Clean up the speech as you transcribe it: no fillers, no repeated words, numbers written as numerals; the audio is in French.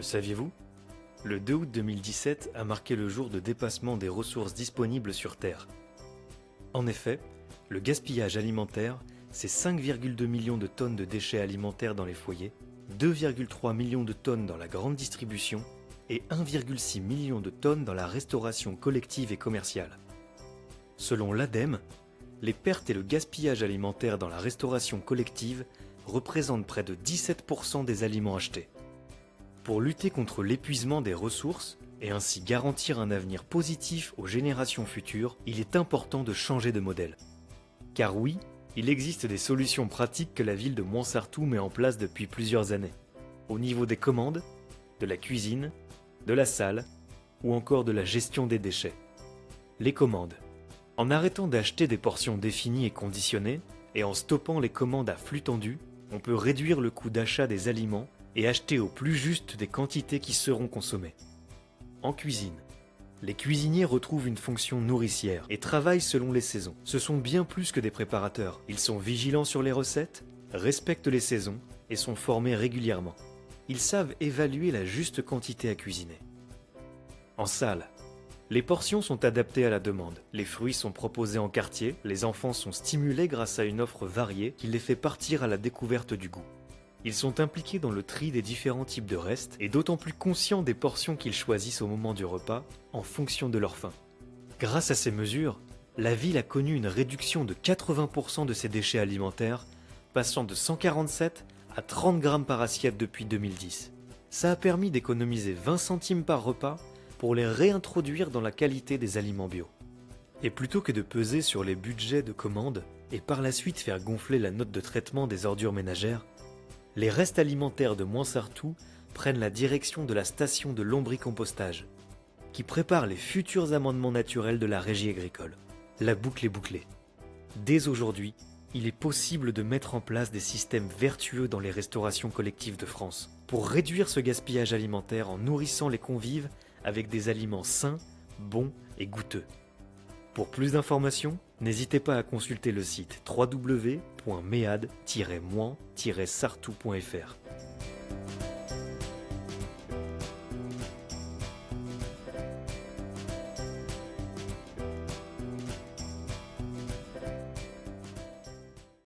saviez-vous? Le 2 août 2017 a marqué le jour de dépassement des ressources disponibles sur Terre. En effet, le gaspillage alimentaire, c'est 5,2 millions de tonnes de déchets alimentaires dans les foyers, 2,3 millions de tonnes dans la grande distribution et 1,6 million de tonnes dans la restauration collective et commerciale. Selon l'ADEME, les pertes et le gaspillage alimentaire dans la restauration collective représentent près de 17% des aliments achetés. Pour lutter contre l'épuisement des ressources et ainsi garantir un avenir positif aux générations futures, il est important de changer de modèle. Car oui, il existe des solutions pratiques que la ville de Montsartou met en place depuis plusieurs années, au niveau des commandes, de la cuisine, de la salle ou encore de la gestion des déchets. Les commandes. En arrêtant d'acheter des portions définies et conditionnées, et en stoppant les commandes à flux tendu, on peut réduire le coût d'achat des aliments et acheter au plus juste des quantités qui seront consommées. En cuisine, les cuisiniers retrouvent une fonction nourricière et travaillent selon les saisons. Ce sont bien plus que des préparateurs. Ils sont vigilants sur les recettes, respectent les saisons et sont formés régulièrement. Ils savent évaluer la juste quantité à cuisiner. En salle, les portions sont adaptées à la demande. Les fruits sont proposés en quartier, les enfants sont stimulés grâce à une offre variée qui les fait partir à la découverte du goût. Ils sont impliqués dans le tri des différents types de restes et d'autant plus conscients des portions qu'ils choisissent au moment du repas en fonction de leur faim. Grâce à ces mesures, la ville a connu une réduction de 80% de ses déchets alimentaires, passant de 147 à 30 grammes par assiette depuis 2010. Ça a permis d'économiser 20 centimes par repas pour les réintroduire dans la qualité des aliments bio. Et plutôt que de peser sur les budgets de commande et par la suite faire gonfler la note de traitement des ordures ménagères, les restes alimentaires de Montsartou prennent la direction de la station de lombricompostage, qui prépare les futurs amendements naturels de la régie agricole. La boucle est bouclée. Dès aujourd'hui, il est possible de mettre en place des systèmes vertueux dans les restaurations collectives de France, pour réduire ce gaspillage alimentaire en nourrissant les convives avec des aliments sains, bons et goûteux. Pour plus d'informations, n'hésitez pas à consulter le site www.mead-sartou.fr.